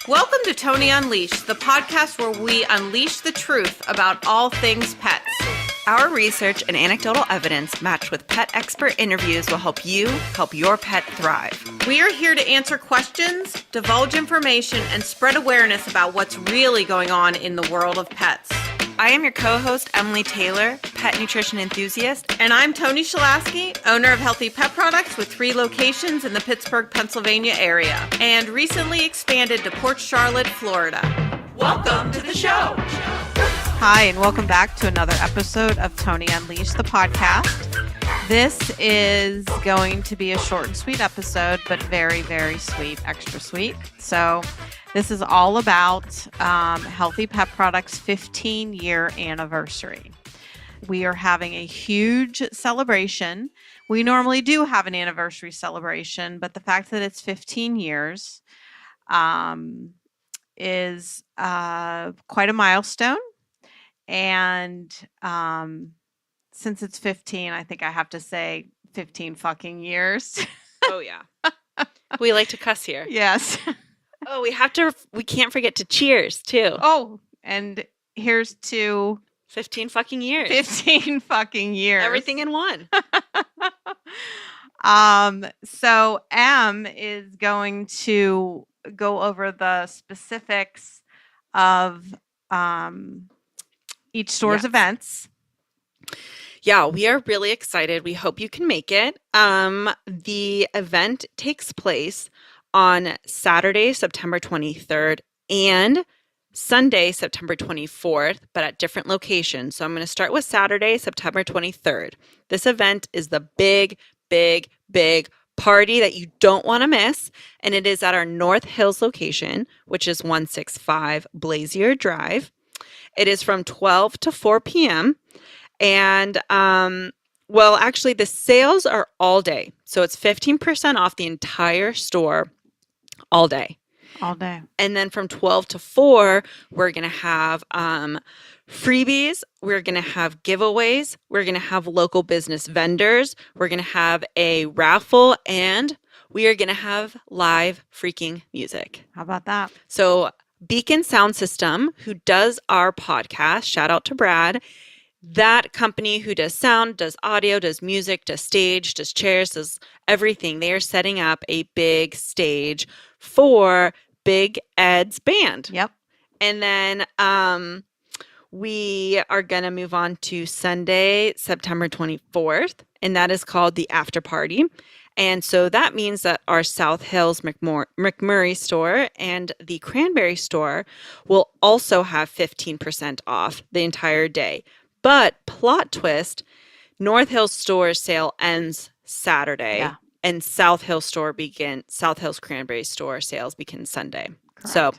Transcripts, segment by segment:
Welcome to Toni Unleashed, the podcast where we unleash the truth about all things pets. Our research and anecdotal evidence matched with pet expert interviews will help you help your pet thrive. We are here to answer questions, divulge information, and spread awareness about what's really going on in the world of pets. I am your co-host, Emily Taylor, pet nutrition enthusiast. And I'm Toni Shalaski, owner of Healthy Pet Products with 3 locations in the Pittsburgh, Pennsylvania area, and recently expanded to Port Charlotte, Florida. Welcome to the show. Hi, and welcome back to another episode of Toni Unleashed, the podcast. This is going to be a short and sweet episode, but very, very sweet, extra sweet. So this is all about Healthy Pet Products' 15-year anniversary. We are having a huge celebration. We normally do have an anniversary celebration, but the fact that it's 15 years is quite a milestone. And since it's 15, I think I have to say 15 fucking years. Oh, yeah. We like to cuss here. Yes. Oh, we can't forget to cheers, too. Oh, and here's to 15 fucking years. 15 fucking years. Everything in one. So Em is going to go over the specifics of each store's events. Yeah, we are really excited. We hope you can make it. The event takes place on Saturday, September 23rd and Sunday, September 24th, but at different locations. So I'm going to start with Saturday, September 23rd. This event is the big party that you don't want to miss, and it is at our North Hills location, which is 165 Blazier Drive. It is from 12 to 4 p.m. And, actually, the sales are all day. So it's 15% off the entire store all day. All day. And then from 12 to 4, we're going to have freebies. We're going to have giveaways. We're going to have local business vendors. We're going to have a raffle. And we are going to have live freaking music. How about that? So Beacon Sound System, who does our podcast, shout out to Brad, that company who does sound, does audio, does music, does stage, does chairs, does everything. They are setting up a big stage for Big Ed's band. Yep. And then we are going to move on to Sunday, September 24th, and that is called the After Party. And so that means that our South Hills McMurray store and the Cranberry store will also have 15% off the entire day. But plot twist, North Hills store sale ends Saturday, and South Hills Cranberry store sales begin Sunday. Correct. So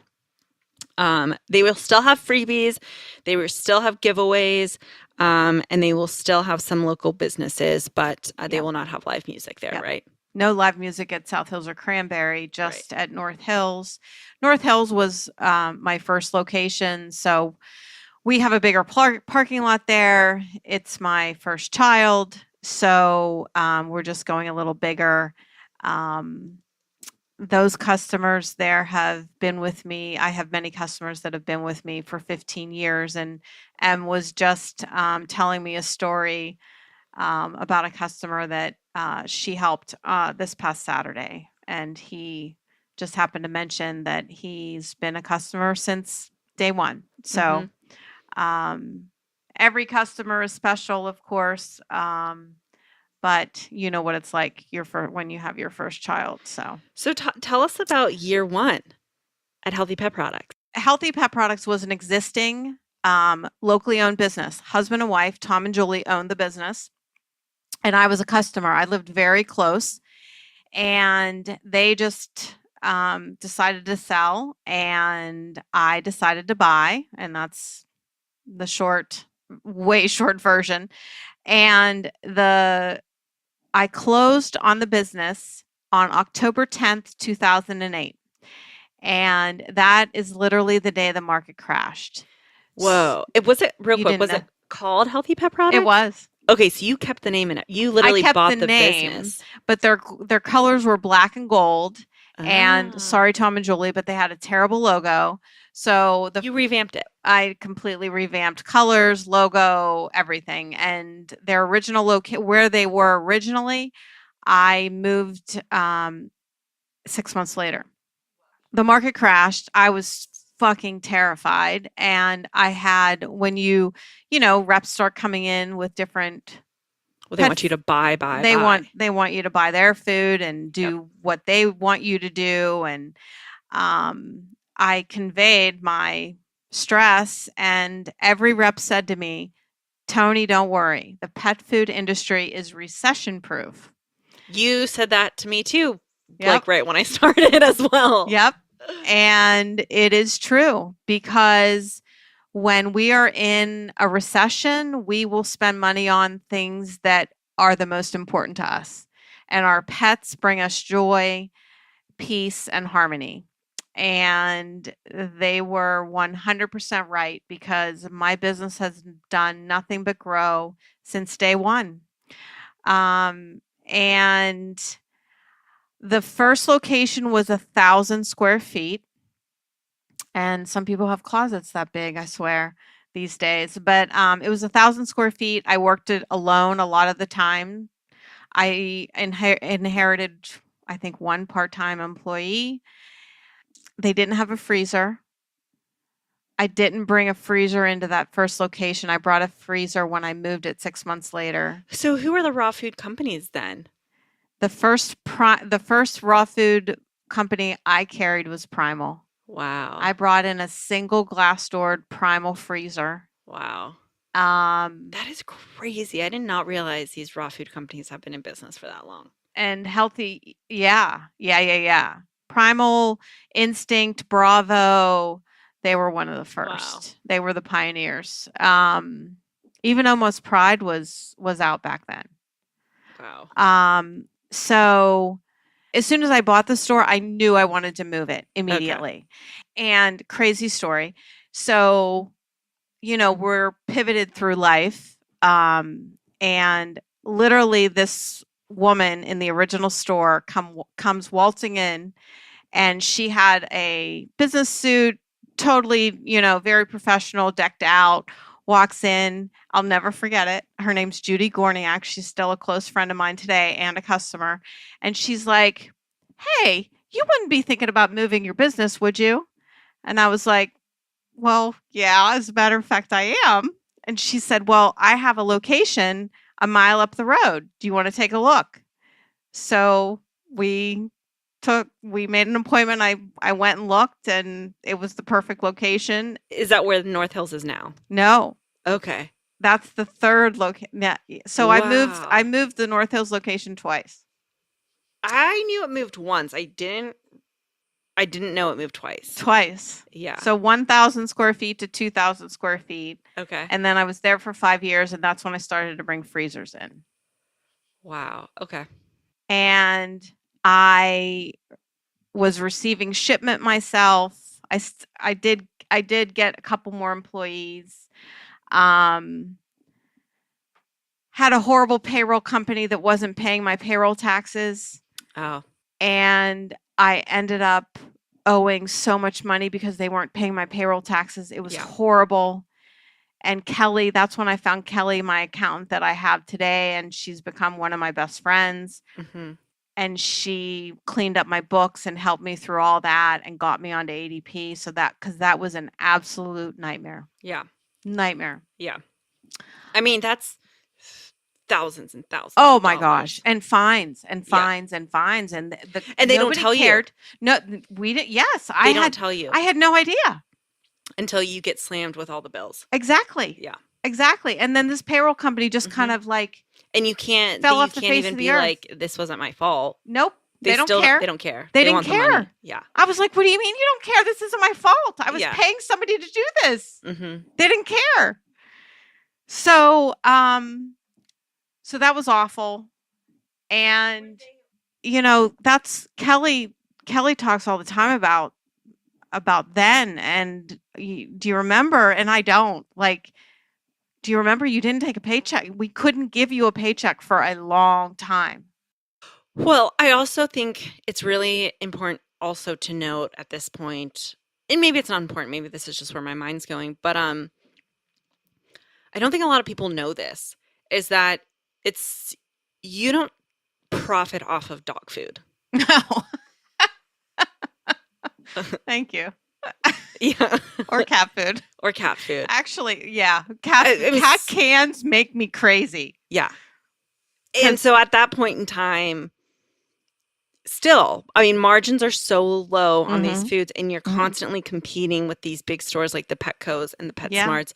they will still have freebies, they will still have giveaways, and they will still have some local businesses, but they will not have live music there, right? No live music at South Hills or Cranberry, just at North Hills. North Hills was my first location, so we have a bigger parking lot there. It's my first child, so we're just going a little bigger. Those customers there have been with me. I have many customers that have been with me for 15 years, and Em was just telling me a story about a customer that she helped this past Saturday, and he just happened to mention that he's been a customer since day one. So every customer is special, of course, but you know what it's like when you have your first child. So tell us about year one at Healthy Pet Products. Healthy Pet Products was an existing locally owned business. Husband and wife, Tom and Julie, owned the business. And I was a customer. I lived very close, and they just decided to sell, and I decided to buy, and that's the way short version. And I closed on the business on October 10th, 2008. And that is literally the day the market crashed. Whoa. Was it called Healthy Pet Products? It was. Okay, so you kept the name in it. You literally bought the name, business. But their colors were black and gold, And Ah. sorry, Tom and Julie, but they had a terrible logo. So You revamped it. I completely revamped colors, logo, everything. And their original where they were originally, I moved 6 months later. The market crashed. I was fucking terrified. And I had, when reps start coming in with different Well, they want you pets, to buy. they want you to buy their food and Yep. do what they want you to do. And I conveyed my stress, and every rep said to me, Toni, don't worry. The pet food industry is recession proof. You said that to me too, Yep. like right when I started as well. Yep. And it is true, because when we are in a recession, we will spend money on things that are the most important to us. And our pets bring us joy, peace, and harmony. And they were 100% right, because my business has done nothing but grow since day one. And the first location was 1,000 square feet. And some people have closets that big, I swear, these days. But it was 1,000 square feet. I worked it alone a lot of the time. I inherited, I think, one part-time employee. They didn't have a freezer. I didn't bring a freezer into that first location. I brought a freezer when I moved it 6 months later. So who are the raw food companies then? The first raw food company I carried was Primal. Wow. I brought in a single glass-doored Primal freezer. Wow. Um, That is crazy. I did not realize these raw food companies have been in business for that long. and healthy, yeah. Primal, Instinct, Bravo, they were one of the Wow. first. They were the pioneers. Even Almost Pride was out back then. Wow. So as soon as I bought the store, I knew I wanted to move it immediately. And crazy story. So, we're pivoted through life. And literally this woman in the original store comes waltzing in, and she had a business suit, totally, very professional, decked out, walks in. I'll never forget it. Her name's Judy Gorniak. She's still a close friend of mine today and a customer. And she's like, hey, you wouldn't be thinking about moving your business, would you? And I was like, well, yeah, as a matter of fact, I am. And she said, well, I have a location a mile up the road. Do you want to take a look? So we made an appointment. I went and looked, and it was the perfect location. Is that where North Hills is now? No, Okay. that's the third location. Yeah. So I Wow. moved the North Hills location twice. I knew it moved once. I didn't know it moved twice. Twice. Yeah. So 1,000 square feet to 2,000 square feet. Okay. And then I was there for 5 years, and that's when I started to bring freezers in. Wow. Okay. And I was receiving shipment myself. I did get a couple more employees. Had a horrible payroll company that wasn't paying my payroll taxes. Oh. And I ended up owing so much money because they weren't paying my payroll taxes. It was horrible. And Kelly, that's when I found Kelly, my accountant that I have today, and she's become one of my best friends. Mm-hmm. And she cleaned up my books and helped me through all that and got me onto ADP. So because that was an absolute nightmare. Yeah. Nightmare. Yeah. I mean, that's thousands and thousands. Oh my gosh. And fines and fines and fines. And and they don't tell cared. No, we didn't. Yes. They don't tell you. I had no idea. Until you get slammed with all the bills. Exactly. Yeah. Exactly. And then this payroll company just kind of like. And you can't even be like, this wasn't my fault. Nope. They don't care. They don't care. They didn't care. Yeah. I was like, what do you mean you don't care? This isn't my fault. I was paying somebody to do this. Mm-hmm. They didn't care. So, so that was awful. And, that's Kelly talks all the time about then. And do you remember? And I don't. Like, do you remember you didn't take a paycheck? We couldn't give you a paycheck for a long time. Well, I also think it's really important also to note at this point, and maybe it's not important, maybe this is just where my mind's going, but I don't think a lot of people know this, is that it's you don't profit off of dog food. No. Thank you. Yeah. Or cat food. Or cat food. Actually, yeah. Cat cans make me crazy. Yeah. And so at that point in time, still, I mean, margins are so low on these foods, and you're constantly competing with these big stores like the Petcos and the PetSmarts.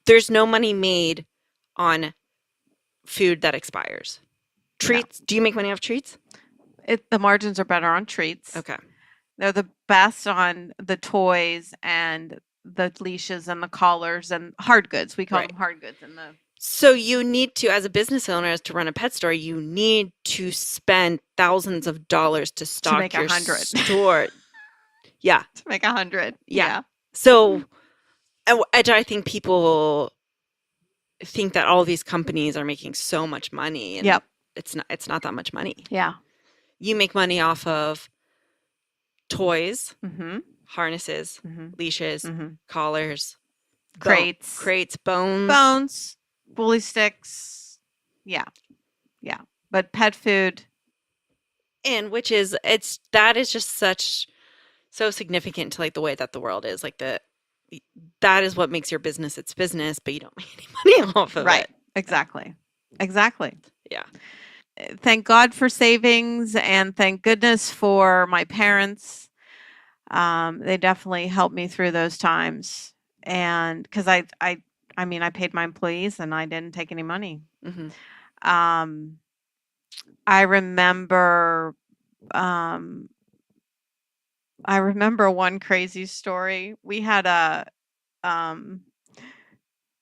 There's no money made on food that expires. Treats. No. Do you make money off treats? The margins are better on treats. Okay. They're the best on the toys and the leashes and the collars and hard goods. We call them hard goods. So you need to, as a business owner, to run a pet store, you need to spend thousands of dollars to stock your store. Yeah. To make 100. Yeah. So, I think people think that all these companies are making so much money. And it's not that much money. Yeah. You make money off of toys, harnesses, leashes, collars, crates, bones, bully sticks. Yeah. But pet food, and that is just so significant to like the way that the world is. Like that is what makes your business its business, but you don't make any money off of it. Right. Exactly. Yeah. Thank God for savings, and thank goodness for my parents. They definitely helped me through those times. And because I paid my employees and I didn't take any money. I remember one crazy story. We had a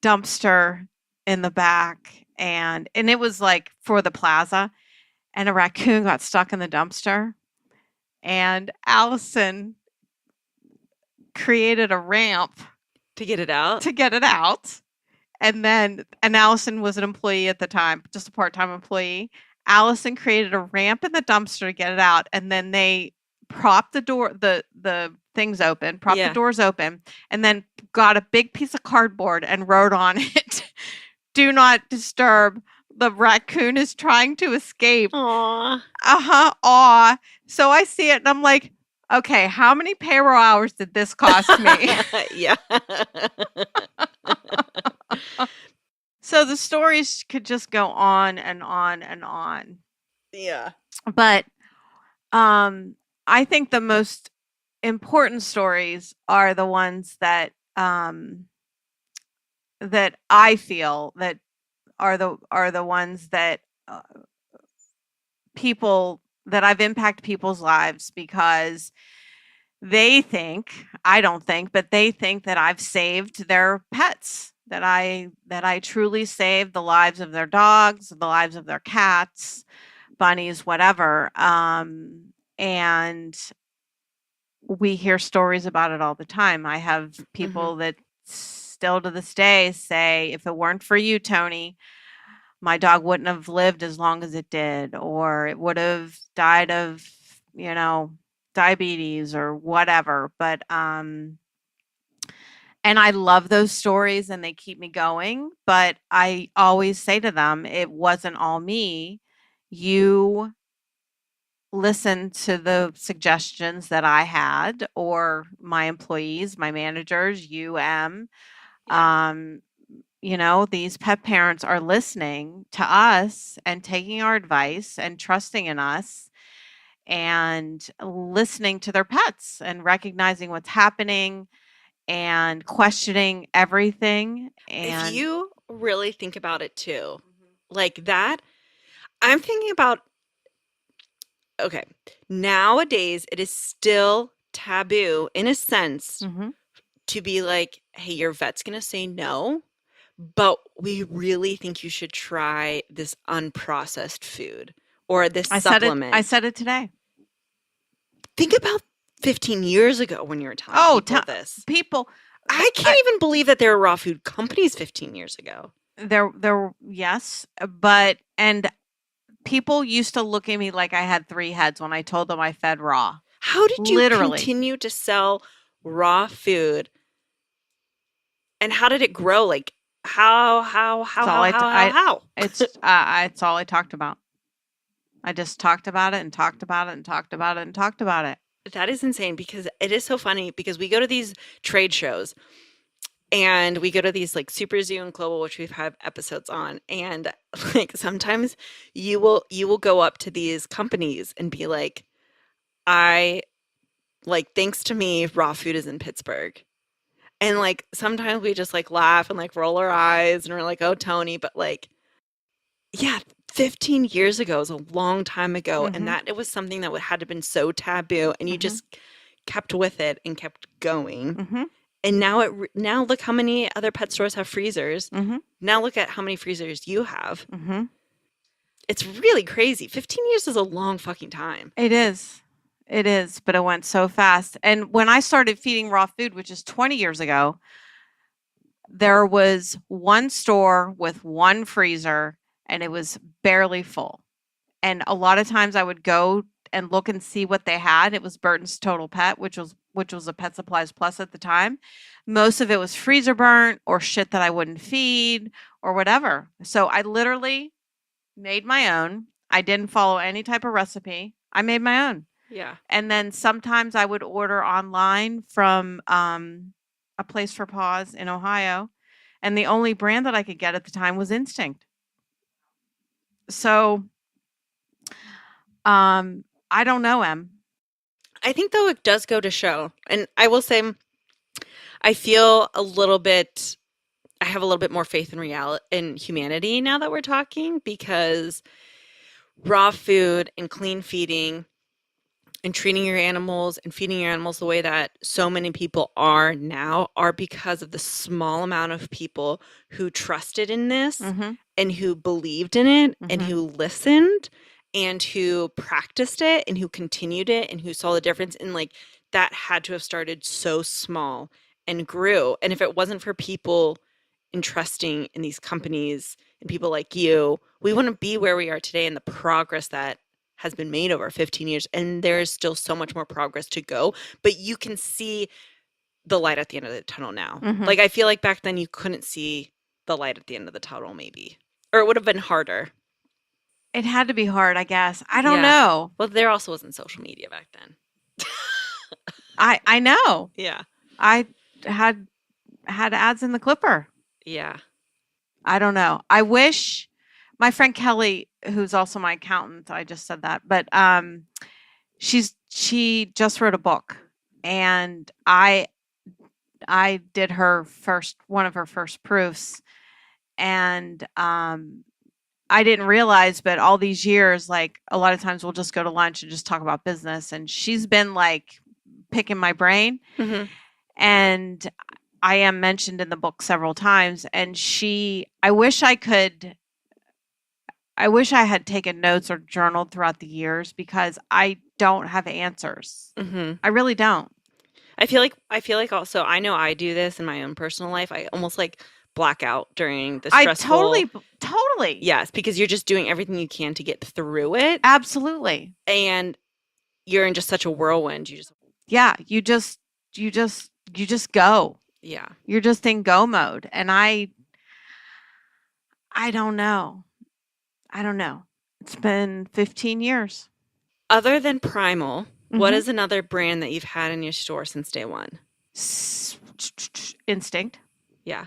dumpster in the back, and it was like for the plaza, and a raccoon got stuck in the dumpster, and Allison created a ramp to get it out. And Allison was an employee at the time, just a part-time employee. Allison created a ramp in the dumpster to get it out, and then they propped the doors open, and then got a big piece of cardboard and wrote on it, "Do not disturb. The raccoon is trying to escape." Aww. Aw. So I see it and I'm like, okay, how many payroll hours did this cost me? Yeah. So the stories could just go on and on and on. Yeah. But I think the most important stories are the ones that that I feel that are the ones that people that I've impacted people's lives, because they think, I don't think, but they think that I've saved their pets, that I truly saved the lives of their dogs, the lives of their cats, bunnies, whatever. And we hear stories about it all the time. I have people that still to this day say, if it weren't for you, Toni, my dog wouldn't have lived as long as it did, or it would have died of, diabetes or whatever. But and I love those stories and they keep me going, but I always say to them, it wasn't all me. You listen to the suggestions that I had, or my employees, my managers, these pet parents are listening to us and taking our advice and trusting in us and listening to their pets and recognizing what's happening and questioning everything. And if you really think about it too, like that, I'm thinking about, okay, nowadays it is still taboo in a sense to be like, hey, your vet's going to say no, but we really think you should try this unprocessed food or this supplement. I said it today. Think about 15 years ago when you were telling people this. I can't even believe that there were raw food companies 15 years ago. There, yes, but and people used to look at me like I had 3 heads when I told them I fed raw. How did you Literally. continue to sell raw food? And how did it grow? Like how? It's all I talked about. I just talked about it and talked about it and talked about it and talked about it. That is insane because it is so funny because we go to these trade shows and we go to these like Super Zoo and Global, which we've had episodes on. And like sometimes you will go up to these companies and be like, I like thanks to me, raw food is in Pittsburgh. And like sometimes we just like laugh and like roll our eyes and we're like, oh Tony, but like yeah, 15 years ago is a long time ago. And Mhm. that it was something that had to been so taboo and you Mhm. just kept with it and kept going. Mhm. And now look how many other pet stores have freezers. Mhm. Now look at how many freezers you have. Mhm. It's really crazy. 15 years is a long fucking time. It is. It is, but it went so fast. And when I started feeding raw food, which is 20 years ago, there was one store with one freezer and it was barely full. And a lot of times I would go and look and see what they had. It was Burton's Total Pet, which was a Pet Supplies Plus at the time. Most of it was freezer burnt or shit that I wouldn't feed or whatever. So I literally made my own. I didn't follow any type of recipe. I made my own. Yeah. And then sometimes I would order online from a place for paws in Ohio. And the only brand that I could get at the time was Instinct. So I don't know, Em. I think though it does go to show. And I will say I feel a little bit I have a little bit more faith in reality in humanity now that we're talking because raw food and clean feeding and treating your animals and feeding your animals the way that so many people are now are because of the small amount of people who trusted in this Mhm. and who believed in it and Mhm. who listened and who practiced it and who continued it and who saw the difference and like that had to have started so small and grew. And if it wasn't for people entrusting in these companies and people like you, we wouldn't be where we are today and the progress that has been made over 15 years. And there is still so much more progress to go, but you can see the light at the end of the tunnel now. Mhm. Like I feel like back then you couldn't see the light at the end of the tunnel maybe. Or it would have been harder. It had to be hard, I guess. I don't Yeah. know. Well, there also wasn't social media back then. I know. Yeah. I had ads in the Clipper. Yeah. I don't know. I wish my friend Kelly, who's also my accountant, I just said that, but she just wrote a book and I did one of her first proofs and I didn't realize, but all these years, like a lot of times we'll just go to lunch and just talk about business. And she's been like picking my brain. Mhm. And I am mentioned in the book several times. And I wish I had taken notes or journaled throughout the years because I don't have answers. Mhm. I really don't. I feel like also I know I do this in my own personal life. I almost like black out during the stressful Totally. Yes, because you're just doing everything you can to get through it Absolutely. and you're in just such a whirlwind. Yeah, you just go. Yeah. You're just in go mode. And I don't know. I don't know. It's been 15 years. Other than Primal, what Mhm. is another brand that you've had in your store since day one? Instinct. Yeah.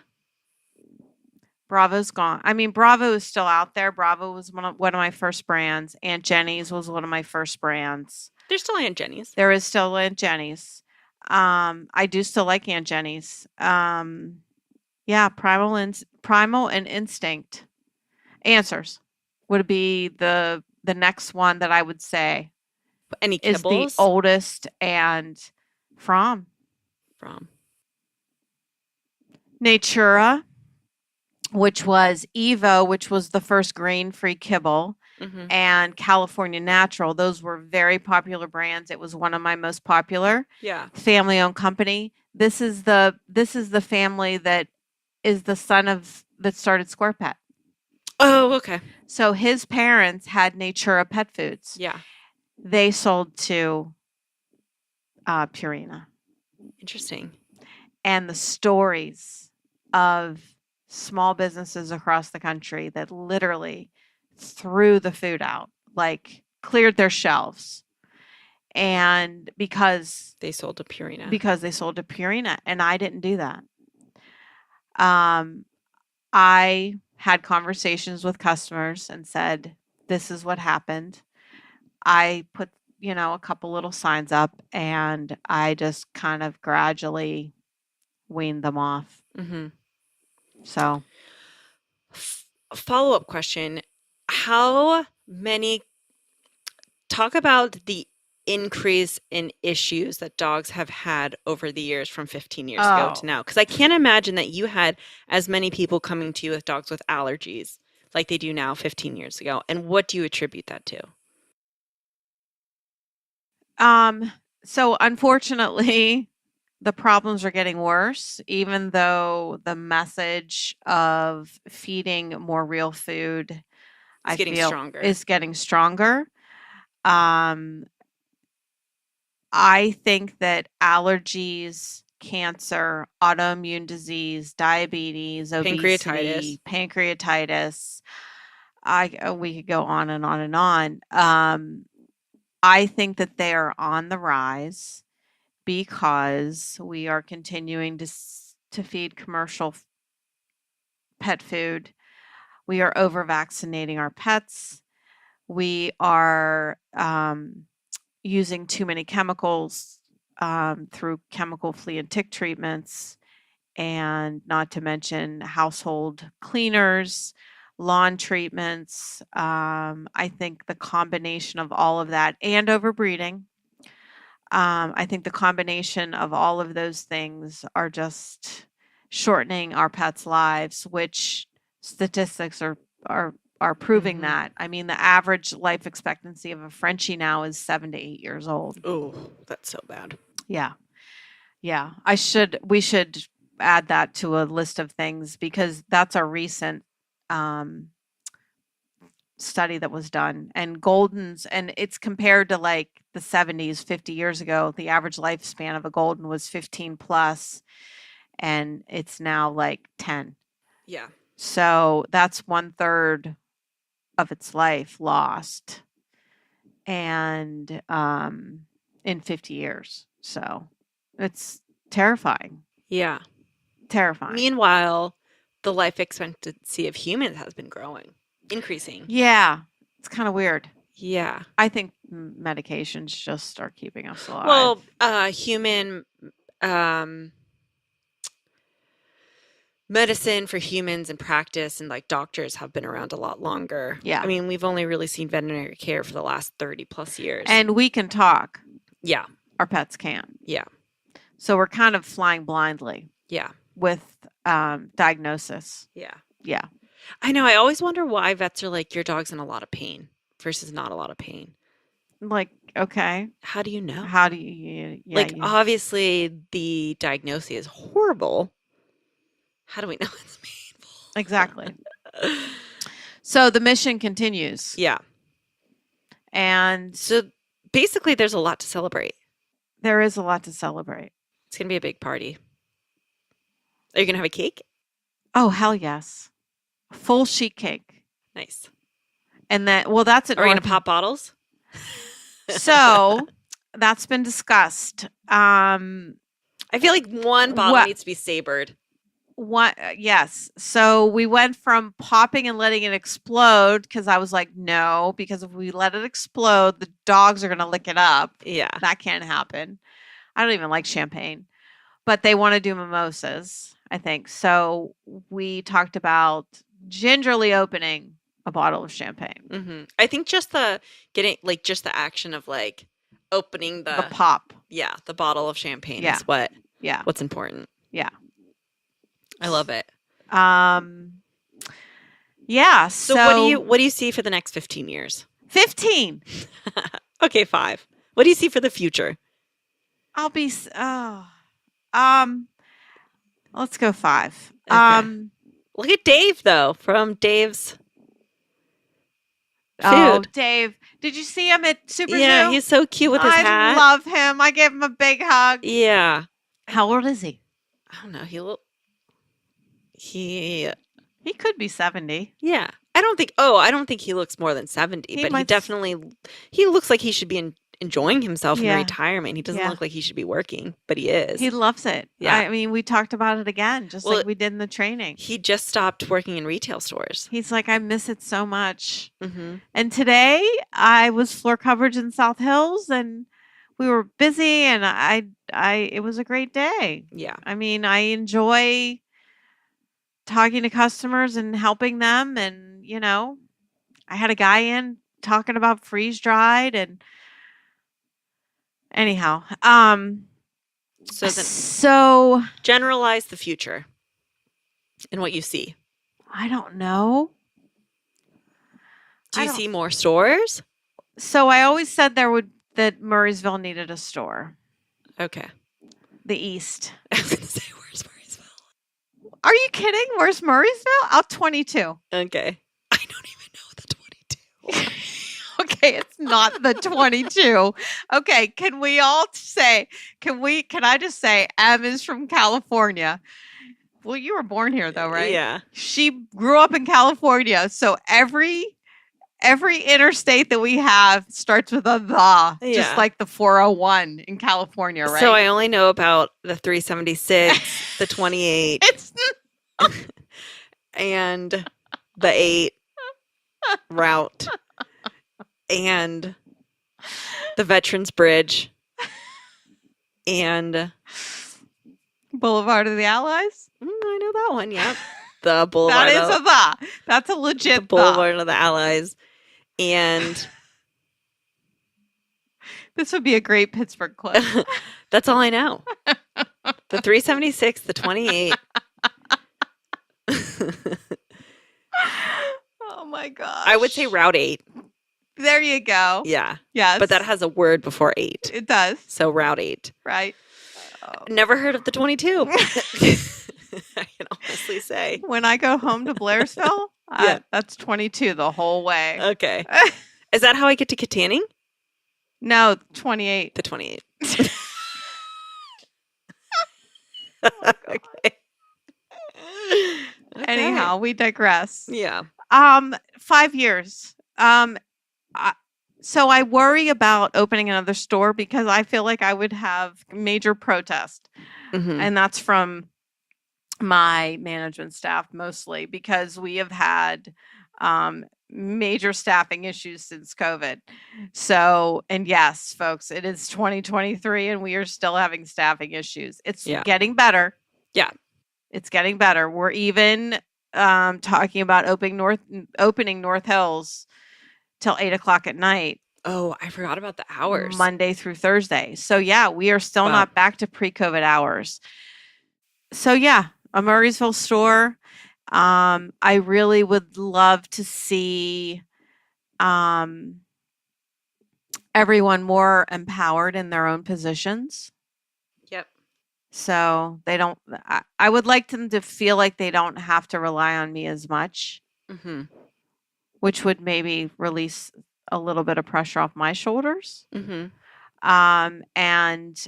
Bravo's gone. I mean, Bravo is still out there. Bravo was one of my first brands. Aunt Jenny's was one of my first brands. There's still Aunt Jenny's. There is still Aunt Jenny's. I do still like Aunt Jenny's. Yeah, Primal and Instinct. Answers would be the next one that I would say Any is the kibbles oldest and from Natura, which was Evo, which was the first grain-free kibble, Mhm. and California Natural. Those were very popular brands. It was one of my most popular. Yeah. Family-owned company. This is the family that is the son of that started Square Pet. Oh, okay. So his parents had Natura Pet Foods. Yeah. They sold to Purina. Interesting. And the stories of small businesses across the country that literally threw the food out, like cleared their shelves, and They sold to Purina. because they sold to Purina, and I didn't do that. I had conversations with customers and said, "This is what happened." I put, a couple little signs up, and I just kind of gradually weaned them off. Mm-hmm. So, Follow-up question. How many, talk about the increase in issues that dogs have had over the years from 15 years ago to oh, now? Because I can't imagine that you had as many people coming to you with dogs with allergies like they do now 15 years ago. And what do you attribute that to? so unfortunately, the problems are getting worse, even though the message of feeding more real food, It's I getting feel, stronger. is getting stronger. Um, I think that allergies, cancer, autoimmune disease, diabetes, Pancreatitis. obesity, pancreatitis, we could go on and on and on. I think that they are on the rise because we are continuing to feed commercial pet food. We are over vaccinating our pets. We are using too many chemicals through chemical flea and tick treatments, and not to mention household cleaners, lawn treatments. I think the combination of all of that and overbreeding. I think the combination of all of those things are just shortening our pets' lives, which statistics are proving Mm-hmm. that. I mean, the average life expectancy of a Frenchie now is 7 to 8 years old. Oh, that's so bad. Yeah, yeah. We should add that to a list of things because that's a recent um, study that was done. And Goldens, and it's compared to like the 70s, 50 years ago. The average lifespan of a Golden was 15 plus, and it's now like 10. Yeah. So that's 1/3 of its life lost, and in 50 years. So it's terrifying. Yeah. Terrifying. Meanwhile, the life expectancy of humans has been growing, increasing. Yeah, it's kind of weird. Yeah. I think medications just are keeping us alive. Well, human um, medicine for humans in practice and like doctors have been around a lot longer. Yeah. I mean, we've only really seen veterinary care for the last 30 plus years. And we can talk. Yeah. Our pets can't. Yeah. So we're kind of flying blindly. Yeah. With diagnosis. Yeah. Yeah. I know. I always wonder why vets are like, your dog's in a lot of pain versus not a lot of pain. Like, okay. How do you know? How do you obviously the diagnosis is horrible. How do we know it's painful? Exactly. So the mission continues. Yeah. And so basically there's a lot to celebrate. There is a lot to celebrate. It's going to be a big party. Are you going to have a cake? Oh, hell yes. Full sheet cake. Nice. And then, well, that's it. Are we going to pop bottles? So that's been discussed. I feel like one bottle needs to be sabered. Yes. So we went from popping and letting it explode because I was like, no, because if we let it explode, the dogs are going to lick it up. Yeah. That can't happen. I don't even like champagne, but they want to do mimosas, I think. So we talked about gingerly opening a bottle of champagne. Mm-hmm. I think just the action of like opening the pop. Yeah. The bottle of champagne is what's important. Yeah. I love it. Yeah. So what do you see for the next 15 years? 15. Okay, 5. What do you see for the future? I'll be let's go 5. Okay. Look at Dave though, from Dave's Oh, Food. Dave, did you see him at Super Yeah, Zoo? he's so cute with his I hat. love him. I gave him a big hug. Yeah. How old is he? I don't know. He He could be 70. yeah. I don't think he looks more than 70, He but he might. definitely he looks like he should be enjoying himself in Yeah. retirement. He doesn't Yeah. look like he should be working, but he is. He loves it. Yeah. I mean, we talked about it again, just Well, like we did in the training. He just stopped working in retail stores. He's like, I miss it so much. Mhm. And today I was floor coverage in South Hills and we were busy and it was a great day. Yeah. I mean, I enjoy talking to customers and helping them. And, I had a guy in talking about freeze dried and anyhow. So then So generalize the future and what you see. I don't know. Do I you don't- see more stores? So I always said that Murraysville needed a store. Okay. The East. I was going to say, where's Murraysville? Are you kidding? Where's Murraysville? Out 22. Okay. I don't even know the 22. Okay, it's not the 22. Okay, can we all say, can I just say Em is from California? Well, you were born here though, right? Yeah. She grew up in California. So every interstate that we have starts with a the, Yeah. just like the 401 in California, right? So I only know about the 376, the 28, It's and the 8 route, and the Veterans Bridge, and Boulevard of the Allies. I know that one. Yeah, the Boulevard. That is a the. That's a legit the Boulevard of the Allies, and This would be a great Pittsburgh clip. that's all I know. The 376, the 28. Oh my gosh. I would say Route 8. There you go. Yeah, Yes. but that has a word before 8. it does, So Route 8. right? Oh. Never heard of the 22. I can honestly say. When I go home to Blairsville, Yeah. that's 22 the whole way. Okay. Is that how I get to Katanning? No, 28. The 28. Oh my God. Okay. Anyhow, we digress. Yeah. 5 years. So I worry about opening another store because I feel like I would have major protest. Mhm. And that's from my management staff mostly because we have had major staffing issues since COVID. So, and yes, folks, it is 2023 and we are still having staffing issues. It's Yeah. getting better. Yeah. It's getting better. We're even talking about opening North Hills till 8:00 at night. Oh, I forgot about the hours. Monday through Thursday. So yeah, we are still Wow. not back to pre-COVID hours. So yeah, a Murraysville store. I really would love to see everyone more empowered in their own positions. Yep. So they don't, I would like them to feel like they don't have to rely on me as much, Mm-hmm. which would maybe release a little bit of pressure off my shoulders. Mm-hmm. And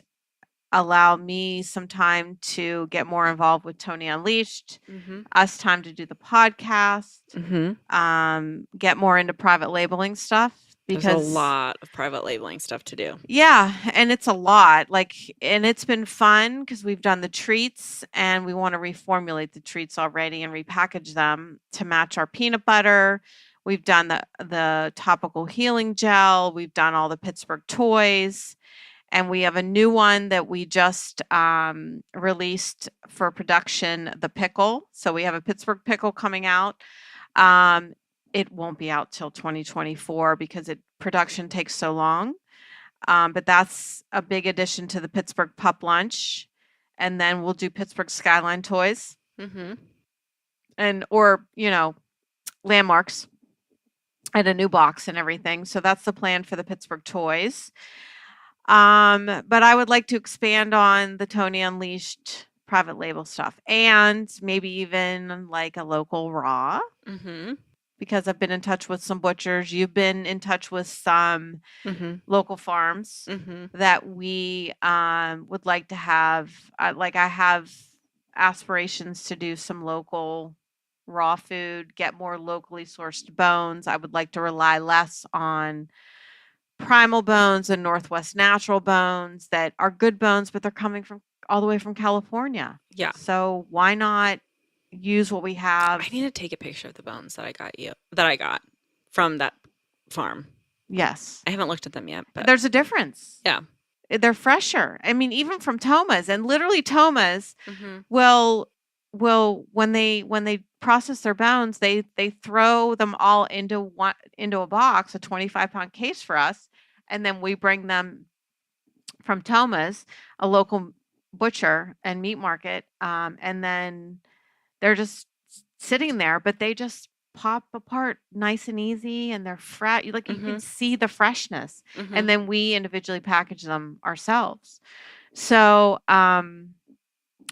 allow me some time to get more involved with Toni Unleashed, Mm-hmm. us time to do the podcast, Mm-hmm. get more into private labeling stuff because There's a lot of private labeling stuff to do. Yeah, and it's a lot. And it's been fun because we've done the treats and we want to reformulate the treats already and repackage them to match our peanut butter. We've done the topical healing gel. We've done all the Pittsburgh toys. And we have a new one that we just released for production, the pickle. So we have a Pittsburgh pickle coming out. It won't be out till 2024 because production takes so long. But that's a big addition to the Pittsburgh Pup Lunch. And then we'll do Pittsburgh Skyline toys Mm-hmm. or landmarks and a new box and everything. So that's the plan for the Pittsburgh toys. But I would like to expand on the Toni Unleashed private label stuff and maybe even like a local raw. Mm-hmm. because I've been in touch with some butchers. You've been in touch with some Mm-hmm. local farms Mm-hmm. that we would like to have. Like I have aspirations to do some local raw food, get more locally sourced bones. I would like to rely less on primal bones and Northwest natural bones that are good bones, but they're coming from all the way from California. Yeah. So why not use what we have? I need to take a picture of the bones that I got from that farm. Yes. I haven't looked at them yet, but There's a difference. yeah. They're fresher. I mean, even from Toma's, and literally Toma's Mm-hmm. will when they process their bones, they throw them all into a box, a 25-pound case for us, and then we bring them from Toma's, a local butcher and meat market, and then they're just sitting there, but they just pop apart nice and easy, and they're like you can see the freshness, Mm-hmm. and then we individually package them ourselves. So,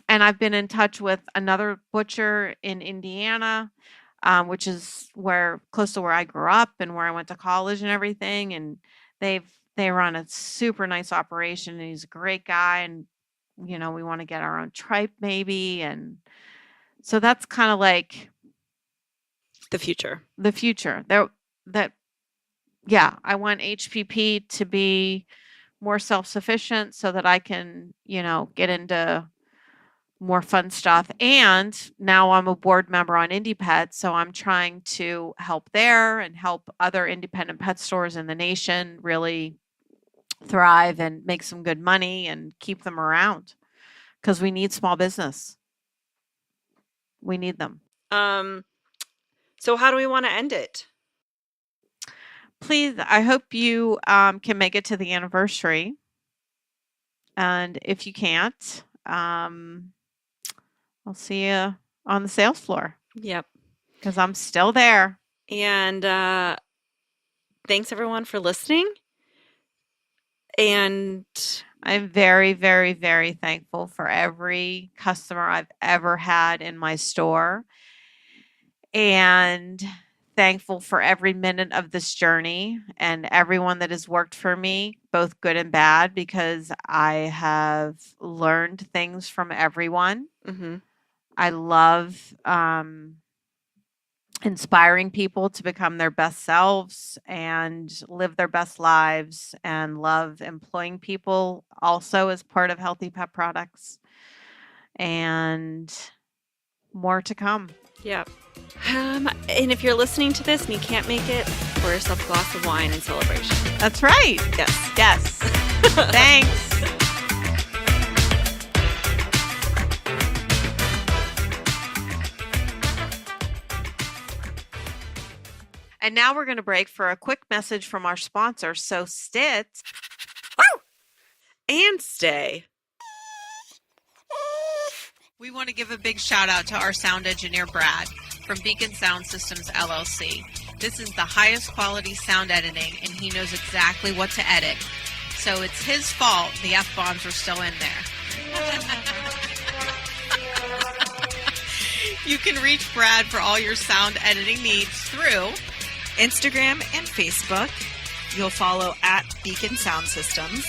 and I've been in touch with another butcher in Indiana, which is close to where I grew up and where I went to college and everything. And they run a super nice operation, and he's a great guy. And we want to get our own tripe maybe, and so that's kind of like the future. The future. I want HPP to be more self-sufficient so that I can, get into more fun stuff. And now I'm a board member on Indie Pet, so I'm trying to help there and help other independent pet stores in the nation really thrive and make some good money and keep them around, because we need small business. We need them. So how do we want to end it? Please, I hope you can make it to the anniversary. And if you can't, I'll see you on the sales floor. Yep. Because I'm still there. And thanks everyone for listening. And I'm very, very, very thankful for every customer I've ever had in my store, and thankful for every minute of this journey and everyone that has worked for me, both good and bad, because I have learned things from everyone. mm-hmm. I love inspiring people to become their best selves and live their best lives, and love employing people also as part of Healthy Pet Products, and more to come. Yeah. And if you're listening to this and you can't make it, pour yourself a glass of wine in celebration. That's right. Yes. Yes. Thanks. And now we're going to break for a quick message from our sponsor. So sit and stay. We want to give a big shout out to our sound engineer, Brad, from Beacon Sound Systems, LLC. This is the highest quality sound editing, and he knows exactly what to edit. So it's his fault the F-bombs are still in there. You can reach Brad for all your sound editing needs through Instagram and Facebook. You'll follow at Beacon Sound Systems.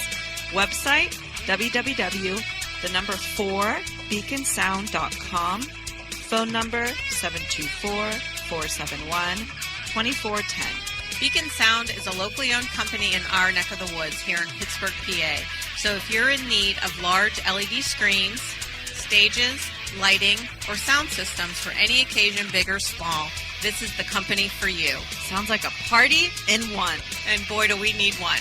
Website, www.4beaconsound.com. Phone number, 724-471-2410. Beacon Sound is a locally owned company in our neck of the woods here in Pittsburgh, PA. So if you're in need of large LED screens, stages, lighting, or sound systems for any occasion, big or small, this is the company for you. Sounds like a party in one. And boy, do we need one.